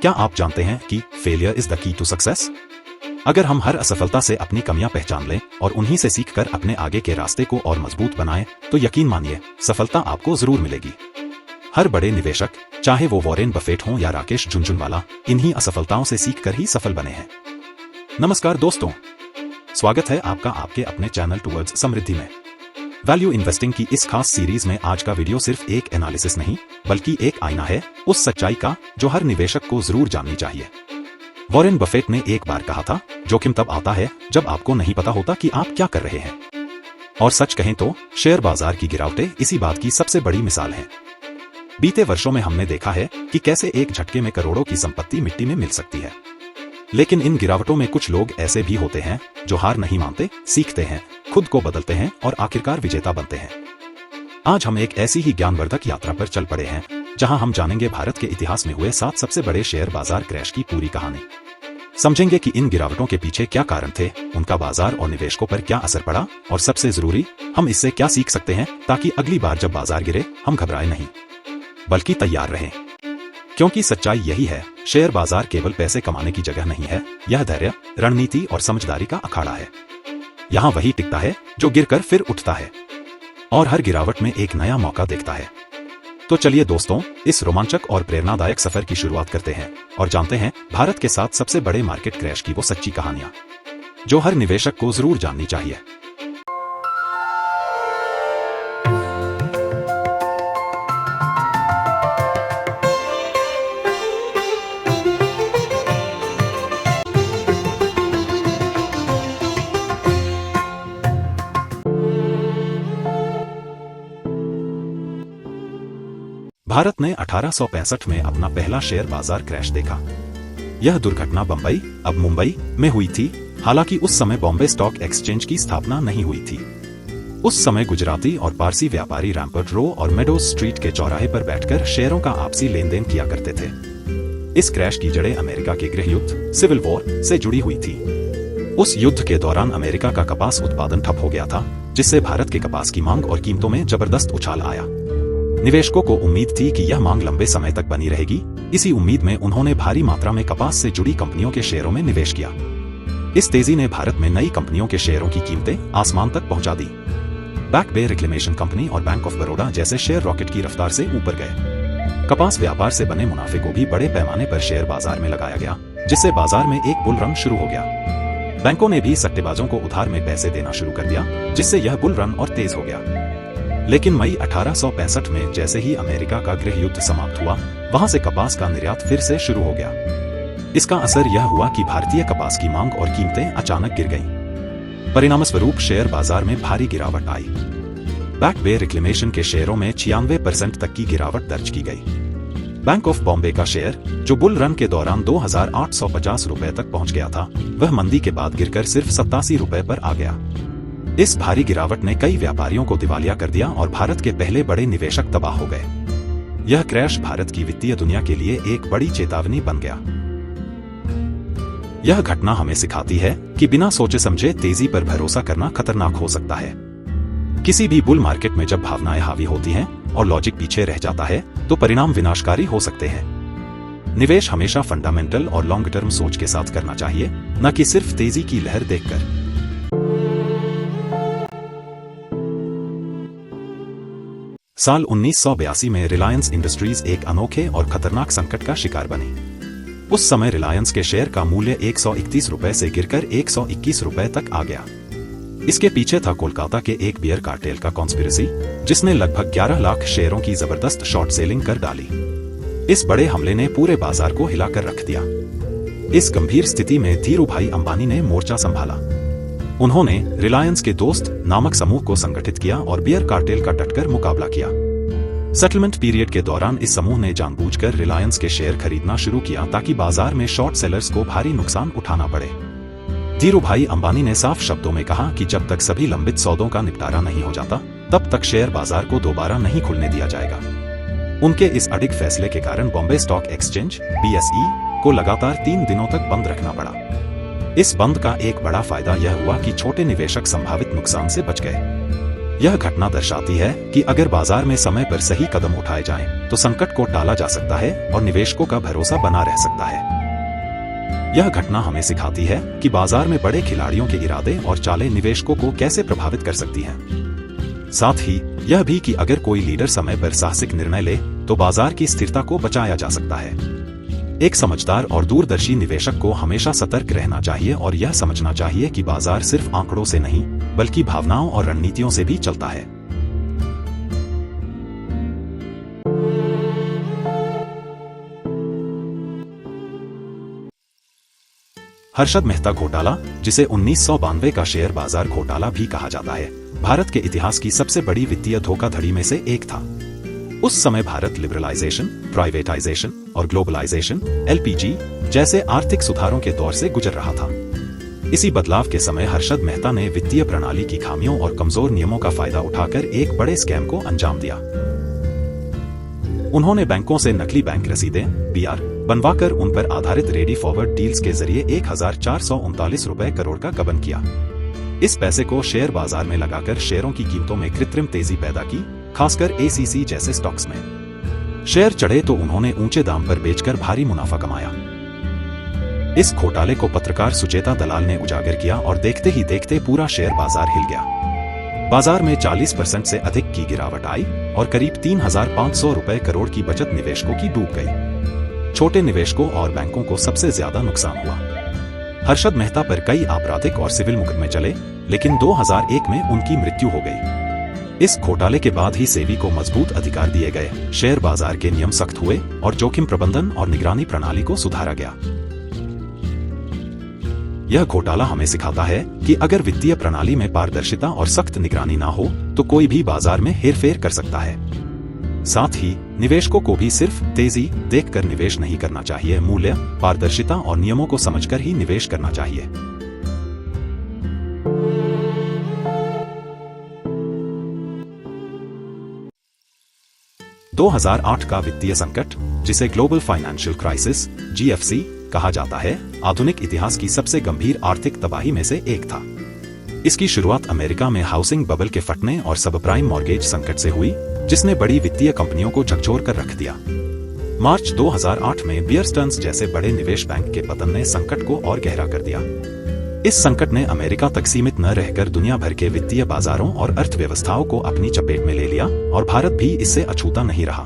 क्या आप जानते हैं कि failure is the key to success? अगर हम हर असफलता से अपनी कमियां पहचान लें और उन्हीं से सीखकर अपने आगे के रास्ते को और मजबूत बनाएं, तो यकीन मानिए सफलता आपको जरूर मिलेगी। हर बड़े निवेशक, चाहे वो वॉरेन बफेट हों या राकेश झुनझुनवाला, इन्हीं असफलताओं से सीखकर ही सफल बने हैं। नमस्कार दोस्तों, स्वागत है आपका आपके अपने चैनल टुवर्ड्स समृद्धि में। वैल्यू इन्वेस्टिंग की इस खास सीरीज में आज का वीडियो सिर्फ एक एनालिसिस नहीं, बल्कि एक आईना है उस सच्चाई का जो हर निवेशक को जरूर जाननी चाहिए। वॉरेन बफेट ने एक बार कहा था, जोखिम तब आता है जब आपको नहीं पता होता कि आप क्या कर रहे हैं। और सच कहें तो शेयर बाजार की गिरावटें इसी बात की सबसे बड़ी मिसाल हैं। बीते वर्षों में हमने देखा है कि कैसे एक झटके में करोड़ों की संपत्ति मिट्टी में मिल सकती है। लेकिन इन गिरावटों में कुछ लोग ऐसे भी होते हैं जो हार नहीं मानते, सीखते हैं, खुद को बदलते हैं और आखिरकार विजेता बनते हैं। आज हम एक ऐसी ही ज्ञानवर्धक यात्रा पर चल पड़े हैं जहां हम जानेंगे भारत के इतिहास में हुए 7 सबसे बड़े शेयर बाजार क्रैश की पूरी कहानी। समझेंगे कि इन गिरावटों के पीछे क्या कारण थे, उनका बाजार और निवेशकों पर क्या असर पड़ा, और सबसे जरूरी, हम इससे क्या सीख सकते हैं ताकि अगली बार जब बाजार गिरे हम घबराए नहीं, बल्कि तैयार रहें। क्योंकि सच्चाई यही है, शेयर बाजार केवल पैसे कमाने की जगह नहीं है, यह धैर्य, रणनीति और समझदारी का अखाड़ा है। यहाँ वही टिकता है जो गिरकर फिर उठता है और हर गिरावट में एक नया मौका देखता है। तो चलिए दोस्तों, इस रोमांचक और प्रेरणादायक सफर की शुरुआत करते हैं और जानते हैं भारत के 7 सबसे बड़े मार्केट क्रैश की वो सच्ची कहानियां जो हर निवेशक को जरूर जाननी चाहिए। भारत ने 1865 में अपना पहला शेयर बाजार क्रैश देखा। यह दुर्घटना बंबई, अब मुंबई में हुई थी। हालांकि उस समय बॉम्बे स्टॉक एक्सचेंज की स्थापना नहीं हुई थी। उस समय गुजराती और पारसी व्यापारी रैम्पर्ट रो और मेडोज स्ट्रीट के चौराहे पर बैठकर शेयरों का आपसी लेन देन किया करते थे। इस क्रैश की जड़ें अमेरिका के गृह युद्ध, सिविल वॉर से जुड़ी हुई थी। उस युद्ध के दौरान अमेरिका का कपास उत्पादन ठप हो गया था, जिससे भारत के कपास की मांग और कीमतों में जबरदस्त उछाल आया। निवेशकों को उम्मीद थी कि यह मांग लंबे समय तक बनी रहेगी। इसी उम्मीद में उन्होंने भारी मात्रा में कपास से जुड़ी कंपनियों के शेयरों में निवेश किया। इस तेजी ने भारत में नई कंपनियों के शेयरों की कीमतें आसमान तक पहुंचा दी। बैक बे रिक्लेमेशन कंपनी और बैंक ऑफ बड़ौदा जैसे शेयर रॉकेट की रफ्तार से ऊपर गए। कपास व्यापार से बने मुनाफे को भी बड़े पैमाने पर शेयर बाजार में लगाया गया, जिससे बाजार में एक बुल रन शुरू हो गया। बैंकों ने भी सट्टेबाजों को उधार में पैसे देना शुरू कर दिया, जिससे यह बुल रन और तेज हो गया। लेकिन मई 1865 में जैसे ही अमेरिका का गृह युद्ध समाप्त हुआ, वहां से कपास का निर्यात फिर से शुरू हो गया। इसका असर यह हुआ कि भारतीय कपास की मांग और कीमतें अचानक गिर गईं। परिणामस्वरूप शेयर बाजार में भारी गिरावट आई। बैक बे रिक्लेमेशन के शेयरों में 96% तक की गिरावट दर्ज की गई। बैंक ऑफ बॉम्बे का शेयर, जो बुल रन के दौरान 2850 रुपए तक पहुंच गया था, वह मंदी के बाद गिरकर सिर्फ 87 रुपए पर आ गया। इस भारी गिरावट ने कई व्यापारियों को दिवालिया कर दिया और भारत के पहले बड़े निवेशक तबाह हो गए। यह क्रैश भारत की वित्तीय दुनिया के लिए एक बड़ी चेतावनी बन गया। यह घटना हमें सिखाती है कि बिना सोचे समझे तेजी पर भरोसा करना खतरनाक हो सकता है। किसी भी बुल मार्केट में जब भावनाएं हावी होती हैं और लॉजिक पीछे रह जाता है, तो परिणाम विनाशकारी हो सकते हैं। निवेश हमेशा फंडामेंटल और लॉन्ग टर्म सोच के साथ करना चाहिए, न कि सिर्फ तेजी की लहर देखकर। साल 1982 में रिलायंस इंडस्ट्रीज एक अनोखे और खतरनाक संकट का शिकार बनी। उस समय रिलायंस के शेयर का मूल्य 131 रुपए से गिरकर 121 रुपए तक आ गया। इसके पीछे था कोलकाता के एक बियर कार्टेल का कॉन्स्पिरेसी, जिसने लगभग 11 लाख शेयरों की जबरदस्त शॉर्ट सेलिंग कर डाली। इस बड़े हमले ने पूरे बाजार को हिलाकर रख दिया। इस गंभीर स्थिति में धीरूभाई अंबानी ने मोर्चा संभाला। उन्होंने रिलायंस के दोस्त नामक समूह को संगठित किया और बियर कार्टेल का डटकर मुकाबला किया। सेटलमेंट पीरियड के दौरान इस समूह ने जानबूझकर रिलायंस के शेयर खरीदना शुरू किया ताकि बाजार में शॉर्ट सेलर्स को भारी नुकसान उठाना पड़े। धीरूभाई अंबानी ने साफ शब्दों में कहा कि जब तक सभी लंबित सौदों का निपटारा नहीं हो जाता, तब तक शेयर बाजार को दोबारा नहीं खुलने दिया जाएगा। उनके इस अडिग फैसले के कारण बॉम्बे स्टॉक एक्सचेंज (BSE) को लगातार 3 दिनों तक बंद रखना पड़ा। इस बंद का एक बड़ा फायदा यह हुआ कि छोटे निवेशक संभावित नुकसान से बच गए। यह घटना दर्शाती है कि अगर बाजार में समय पर सही कदम उठाए जाएं, तो संकट को टाला जा सकता है और निवेशकों का भरोसा बना रह सकता है। यह घटना हमें सिखाती है कि बाजार में बड़े खिलाड़ियों के इरादे और चालें निवेशकों को कैसे प्रभावित कर सकती हैं। साथ ही यह भी कि अगर कोई लीडर समय पर साहसिक निर्णय ले तो बाजार की स्थिरता को बचाया जा सकता है। एक समझदार और दूरदर्शी निवेशक को हमेशा सतर्क रहना चाहिए और यह समझना चाहिए कि बाजार सिर्फ आंकड़ों से नहीं बल्कि भावनाओं और रणनीतियों से भी चलता है। हर्षद मेहता घोटाला, जिसे 1992 का शेयर बाजार घोटाला भी कहा जाता है, भारत के इतिहास की सबसे बड़ी वित्तीय धोखाधड़ी में से एक था। उस समय भारत लिबरलाइजेशन, प्राइवेटाइजेशन और ग्लोबलाइजेशन (LPG) जैसे आर्थिक सुधारों के दौर से गुजर रहा था। इसी बदलाव के समय हर्षद मेहता ने वित्तीय प्रणाली की खामियों और कमजोर नियमों का फायदा उठाकर एक बड़े स्कैम को अंजाम दिया। उन्होंने बैंकों से नकली बैंक रसीदें (BR) बनवाकर उन पर आधारित रेडी फॉरवर्ड डील्स के जरिए 1439 रुपए करोड़ का गबन किया। इस पैसे को शेयर बाजार में लगाकर शेयरों की कीमतों में कृत्रिम तेजी पैदा की, खासकर ACC जैसे स्टॉक्स में। शेयर चढ़े तो उन्होंने ऊंचे दाम पर बेचकर भारी मुनाफा कमाया। इस घोटाले को पत्रकार सुचेता दलाल ने उजागर किया और देखते ही देखते पूरा शेयर बाजार हिल गया। बाजार में 40% से अधिक की गिरावट आई और करीब 3,500 रुपए करोड़ की बचत निवेशकों की डूब गई। छोटे निवेशकों और बैंकों को सबसे ज्यादा नुकसान हुआ। हर्षद मेहता पर कई आपराधिक और सिविल मुकदमे चले, लेकिन 2001 में उनकी मृत्यु हो गई। इस घोटाले के बाद ही सेबी को मजबूत अधिकार दिए गए, शेयर बाजार के नियम सख्त हुए और जोखिम प्रबंधन और निगरानी प्रणाली को सुधारा गया। यह घोटाला हमें सिखाता है कि अगर वित्तीय प्रणाली में पारदर्शिता और सख्त निगरानी ना हो तो कोई भी बाजार में हेरफेर कर सकता है। साथ ही निवेशकों को भी सिर्फ तेजी देखकर निवेश नहीं करना चाहिए, मूल्य, पारदर्शिता और नियमों को समझकर ही निवेश करना चाहिए। – 2008 का वित्तीय संकट, जिसे ग्लोबल फाइनेंशियल क्राइसिस (GFC) कहा जाता है, आधुनिक इतिहास की सबसे गंभीर आर्थिक तबाही में से एक था। इसकी शुरुआत अमेरिका में हाउसिंग बबल के फटने और सबप्राइम मॉर्गेज संकट से हुई, जिसने बड़ी वित्तीय कंपनियों को झकझोर कर रख दिया। मार्च 2008 में बियर स्टर्न्स जैसे बड़े निवेश बैंक के पतन ने संकट को और गहरा कर दिया। इस संकट ने अमेरिका तक सीमित न रहकर दुनिया भर के वित्तीय बाजारों और अर्थव्यवस्थाओं को अपनी चपेट में ले लिया और भारत भी इससे अछूता नहीं रहा।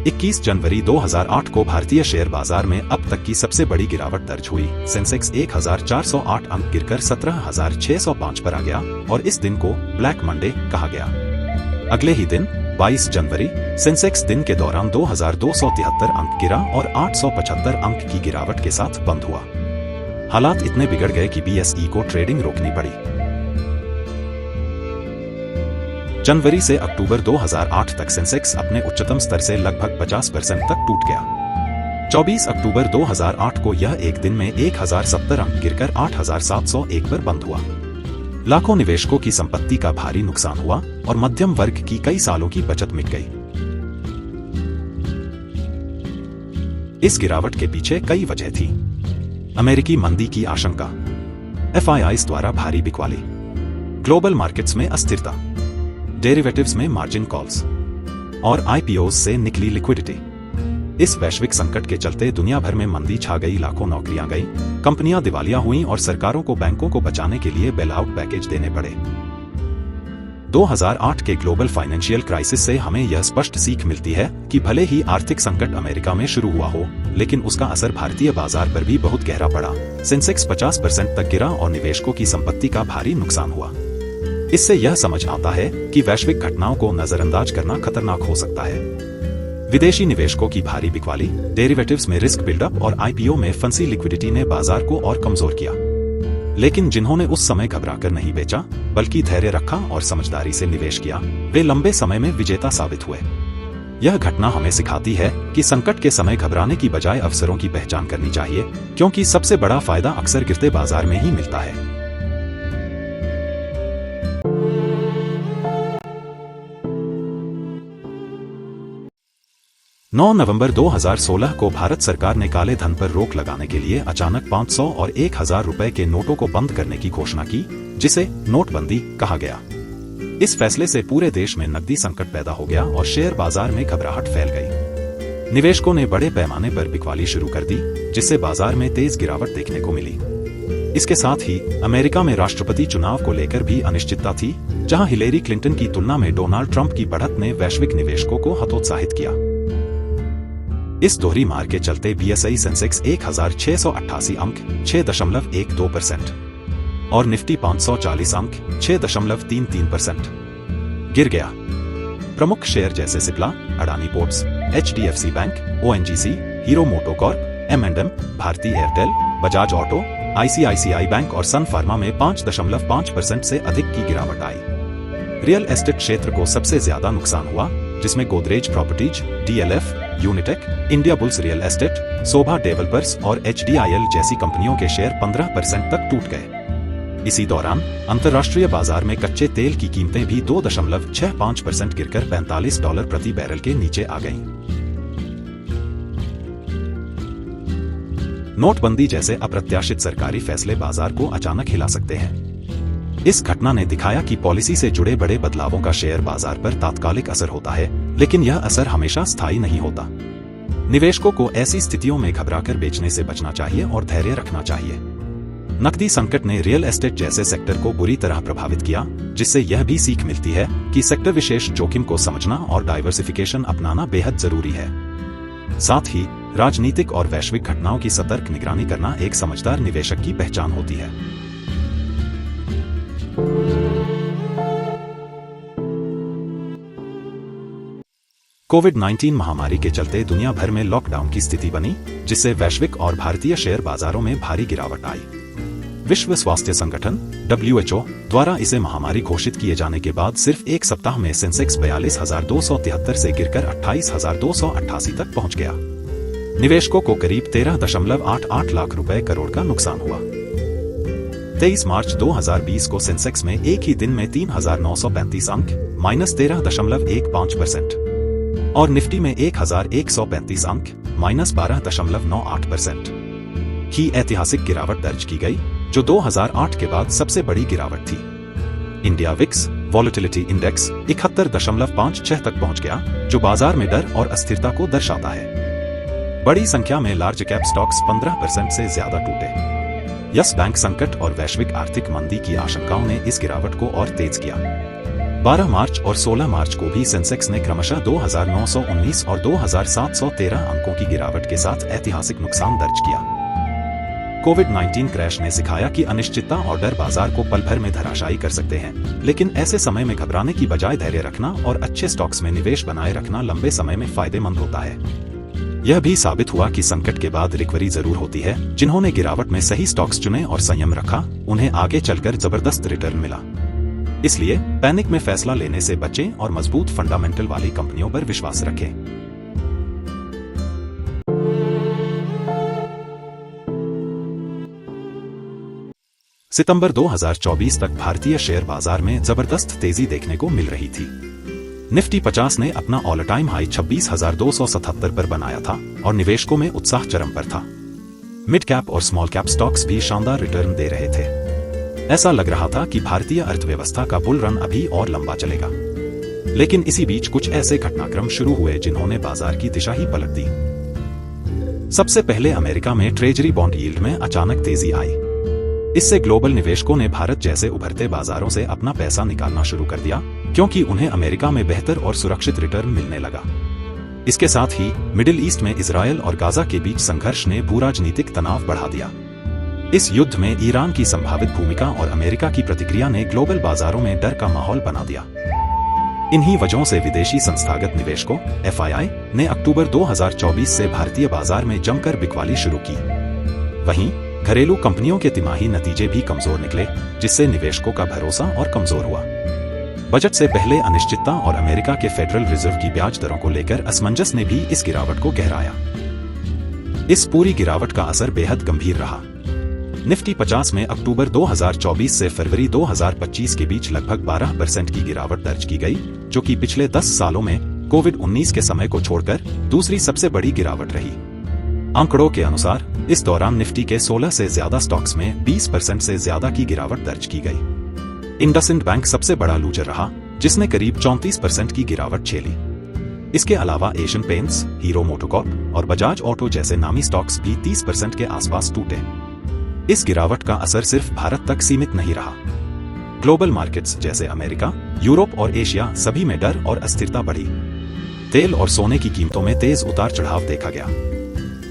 21 जनवरी 2008 को भारतीय शेयर बाजार में अब तक की सबसे बड़ी गिरावट दर्ज हुई। सेंसेक्स 1408 अंक गिरकर 17,605 पर आ गया और इस दिन को ब्लैक मंडे कहा गया। अगले ही दिन 22 जनवरी सेंसेक्स दिन के दौरान 2,273 अंक गिरा और 875 अंक की गिरावट के साथ बंद हुआ। हालात इतने बिगड़ गए कि BSE को ट्रेडिंग रोकनी पड़ी। जनवरी से अक्टूबर 2008 तक सेंसेक्स अपने उच्चतम स्तर से लगभग 50% तक टूट गया। 24 अक्टूबर 2008 को यह एक दिन में 1,070 अंक गिरकर 8,701 पर बंद हुआ। लाखों निवेशकों की संपत्ति का भारी नुकसान हुआ और मध्यम वर्ग की कई सालों की बचत मिट गई। इस गिरावट के पीछे कई वजह थी। अमेरिकी मंदी की आशंका, FIIs द्वारा भारी बिकवाली, ग्लोबल मार्केट्स में अस्थिरता, डेरिवेटिव्स में मार्जिन कॉल्स और IPOs से निकली लिक्विडिटी। इस वैश्विक संकट के चलते दुनिया भर में मंदी छा गई, लाखों नौकरियां गई, कंपनियां दिवालिया हुईं और सरकारों को बैंकों को बचाने के लिए बेल आउट पैकेज देने पड़े। 2008 के ग्लोबल फाइनेंशियल क्राइसिस से हमें यह स्पष्ट सीख मिलती है कि भले ही आर्थिक संकट अमेरिका में शुरू हुआ हो, लेकिन उसका असर भारतीय बाजार पर भी बहुत गहरा पड़ा। सेंसेक्स 50% तक गिरा और निवेशकों की संपत्ति का भारी नुकसान हुआ। इससे यह समझ आता है कि वैश्विक घटनाओं को नजरअंदाज करना खतरनाक हो सकता है। विदेशी निवेशकों की भारी बिकवाली, डेरिवेटिव्स में रिस्क बिल्डअप और IPO में फंसी लिक्विडिटी ने बाजार को और कमजोर किया। लेकिन जिन्होंने उस समय घबराकर नहीं बेचा, बल्कि धैर्य रखा और समझदारी से निवेश किया, वे लंबे समय में विजेता साबित हुए। यह घटना हमें सिखाती है कि संकट के समय घबराने की बजाय अवसरों की पहचान करनी चाहिए, क्योंकि सबसे बड़ा फायदा अक्सर गिरते बाजार में ही मिलता है। – 9 नवंबर 2016 को भारत सरकार ने काले धन पर रोक लगाने के लिए अचानक 500 और 1,000 रुपए के नोटों को बंद करने की घोषणा की, जिसे नोटबंदी कहा गया। इस फैसले से पूरे देश में नकदी संकट पैदा हो गया और शेयर बाजार में घबराहट फैल गई। निवेशकों ने बड़े पैमाने पर बिकवाली शुरू कर दी, जिससे बाजार में तेज गिरावट देखने को मिली। इसके साथ ही अमेरिका में राष्ट्रपति चुनाव को लेकर भी अनिश्चितता थी, जहां हिलेरी क्लिंटन की तुलना में डोनाल्ड ट्रंप की बढ़त ने वैश्विक निवेशकों को हतोत्साहित किया। इस दोहरी मार के चलते बीएसई सेंसेक्स 1688 अंक 6.12% और निफ्टी 540 अंक 6.33% गिर गया। प्रमुख शेयर जैसे Cipla, Adani ports, HDFC bank, ONGC, Hero MotoCorp, एम&एम, Bharti Airtel, Bajaj auto, ICICI bank और सन फार्मा में 5.5% से अधिक की गिरावट आई। रियल एस्टेट क्षेत्र को सबसे ज्यादा नुकसान हुआ, जिसमें Godrej properties, DLF, Unitech, Indiabulls real estate, Sobha developers और एचडीआईएल जैसी कंपनियों के शेयर 15% तक टूट गए। इसी दौरान अंतर्राष्ट्रीय बाजार में कच्चे तेल की कीमतें भी 2.65% गिरकर $45 प्रति बैरल के नीचे आ गईं। नोटबंदी जैसे अप्रत्याशित सरकारी फैसले बाजार को अचानक हिला सकते हैं। इस घटना ने दिखाया कि पॉलिसी से जुड़े बड़े बदलावों का शेयर बाजार पर तात्कालिक असर होता है, लेकिन यह असर हमेशा स्थायी नहीं होता। निवेशकों को ऐसी स्थितियों में घबराकर बेचने से बचना चाहिए और धैर्य रखना चाहिए। नकदी संकट ने रियल एस्टेट जैसे सेक्टर को बुरी तरह प्रभावित किया, जिससे यह भी सीख मिलती है कि सेक्टर विशेष जोखिम को समझना और डाइवर्सिफिकेशन अपनाना बेहद जरूरी है। साथ ही राजनीतिक और वैश्विक घटनाओं की सतर्क निगरानी करना एक समझदार निवेशक की पहचान होती है। कोविड-19 महामारी के चलते दुनिया भर में लॉकडाउन की स्थिति बनी, जिससे वैश्विक और भारतीय शेयर बाजारों में भारी गिरावट आई। विश्व स्वास्थ्य संगठन (WHO) द्वारा इसे महामारी घोषित किए जाने के बाद सिर्फ एक सप्ताह में सेंसेक्स 42,273 से गिरकर 28,288 तक पहुंच गया। निवेशकों को करीब 13.88 लाख रुपए करोड़ का नुकसान हुआ। 23 मार्च 2020 को सेंसेक्स में एक ही दिन में 3,935 अंक (-13.15%) और निफ्टी में 1,135 अंक (-12.98%) की ऐतिहासिक गिरावट दर्ज की गई, जो 2008 के बाद सबसे बड़ी गिरावट थी। इंडिया विक्स वॉलेटिलिटी इंडेक्स 71.56 तक पहुंच गया, जो बाजार में डर और अस्थिरता को दर्शाता है। बड़ी संख्या में लार्ज कैप स्टॉक्स 15% से ज्यादा टूटे। यस बैंक संकट और वैश्विक आर्थिक मंदी की आशंकाओं ने इस गिरावट को और तेज किया। 12 मार्च और 16 मार्च को भी सेंसेक्स ने क्रमशः 2,919 और 2,713 अंकों की गिरावट के साथ ऐतिहासिक नुकसान दर्ज किया। कोविड-19 क्रैश ने सिखाया कि अनिश्चितता और डर बाजार को पल भर में धराशायी कर सकते हैं, लेकिन ऐसे समय में घबराने की बजाय धैर्य रखना और अच्छे स्टॉक्स में निवेश बनाए रखना लंबे समय में फायदेमंद होता है। यह भी साबित हुआ कि संकट के बाद रिकवरी जरूर होती है। जिन्होंने गिरावट में सही स्टॉक्स चुने और संयम रखा, उन्हें आगे चलकर जबरदस्त रिटर्न मिला। इसलिए पैनिक में फैसला लेने से बचें और मजबूत फंडामेंटल वाली कंपनियों पर विश्वास रखें। सितंबर 2024 तक भारतीय शेयर बाजार में जबरदस्त तेजी देखने को मिल रही थी। निफ्टी 50 ने अपना ऑल टाइम हाई 26,277 पर बनाया था और निवेशकों में उत्साह चरम पर था। मिड कैप और स्मॉल कैप स्टॉक्स भी शानदार रिटर्न दे रहे थे। ऐसा लग रहा था कि भारतीय अर्थव्यवस्था का बुल रन अभी और लंबा चलेगा। लेकिन इसी बीच कुछ ऐसे घटनाक्रम शुरू हुए जिन्होंने बाजार की दिशा ही पलट दी। सबसे पहले अमेरिका में ट्रेजरी बॉन्ड यील्ड में अचानक तेजी आई। इससे ग्लोबल निवेशकों ने भारत जैसे उभरते बाजारों से अपना पैसा निकालना शुरू कर दिया, क्योंकि उन्हें अमेरिका में बेहतर और सुरक्षित रिटर्न मिलने लगा। इसके साथ ही मिडिल ईस्ट में इजरायल और गाजा के बीच संघर्ष ने भूराजनीतिक तनाव बढ़ा दिया। इस युद्ध में ईरान की संभावित भूमिका और अमेरिका की प्रतिक्रिया ने ग्लोबल बाजारों में डर का माहौल बना दिया। इन्हीं वजहों से विदेशी संस्थागत निवेशकों (FII) ने अक्टूबर 2024 से भारतीय बाजार में जमकर बिकवाली शुरू की। वहीं घरेलू कंपनियों के तिमाही नतीजे भी कमजोर निकले, जिससे निवेशकों का भरोसा और कमजोर हुआ। बजट से पहले अनिश्चितता और अमेरिका के फेडरल रिजर्व की ब्याज दरों को लेकर असमंजस ने भी इस गिरावट को गहराया। इस पूरी गिरावट का असर बेहद गंभीर रहा। निफ्टी 50 में अक्टूबर 2024 से फरवरी 2025 के बीच लगभग 12% की गिरावट दर्ज की गई, जो कि पिछले 10 सालों में कोविड-19 के समय को छोड़कर दूसरी सबसे बड़ी गिरावट रही। आंकड़ों के अनुसार इस दौरान निफ्टी के 16 से ज्यादा स्टॉक्स में 20% से ज्यादा की गिरावट दर्ज की गई। इंडसइंड बैंक सबसे बड़ा लूजर रहा, जिसने करीब 34% की गिरावट झेली। इसके अलावा एशियन पेंट्स, हीरो मोटोकॉर्प और बजाज ऑटो जैसे नामी स्टॉक्स भी 30% के आसपास टूटे। इस गिरावट का असर सिर्फ भारत तक सीमित नहीं रहा। ग्लोबल मार्केट्स जैसे अमेरिका, यूरोप और एशिया सभी में डर और अस्थिरता बढ़ी। तेल और सोने की कीमतों में तेज उतार चढ़ाव देखा गया।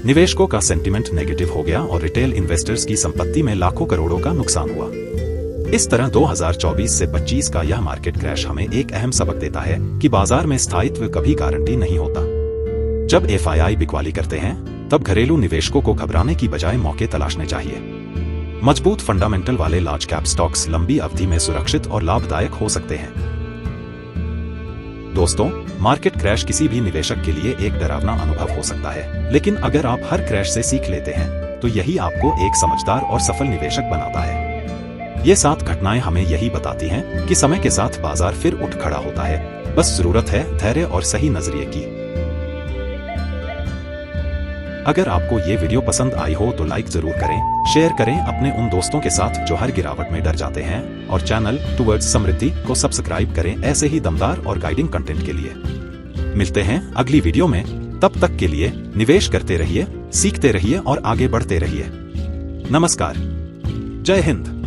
निवेशकों का सेंटिमेंट नेगेटिव हो गया और रिटेल इन्वेस्टर्स की संपत्ति में लाखों करोड़ों का नुकसान हुआ। इस तरह 2024 से 25 का यह मार्केट क्रैश हमें एक अहम सबक देता है कि बाजार में स्थायित्व कभी गारंटी नहीं होता। जब एफआईआई बिकवाली करते हैं, तब घरेलू निवेशकों को घबराने की बजाय मौके तलाशने चाहिए। मजबूत फंडामेंटल वाले लार्ज कैप स्टॉक्स लंबी अवधि में सुरक्षित और लाभदायक हो सकते हैं। दोस्तों, मार्केट क्रैश किसी भी निवेशक के लिए एक डरावना अनुभव हो सकता है, लेकिन अगर आप हर क्रैश से सीख लेते हैं, तो यही आपको एक समझदार और सफल निवेशक बनाता है। ये 7 घटनाएं हमें यही बताती हैं कि समय के साथ बाजार फिर उठ खड़ा होता है, बस जरूरत है धैर्य और सही नजरिए की। अगर आपको ये वीडियो पसंद आई हो तो लाइक जरूर करें, शेयर करें अपने उन दोस्तों के साथ जो हर गिरावट में डर जाते हैं, और चैनल टुवर्ड्स समृद्धि को सब्सक्राइब करें ऐसे ही दमदार और गाइडिंग कंटेंट के लिए। मिलते हैं अगली वीडियो में, तब तक के लिए निवेश करते रहिए, सीखते रहिए और आगे बढ़ते रहिए। नमस्कार, जय हिंद।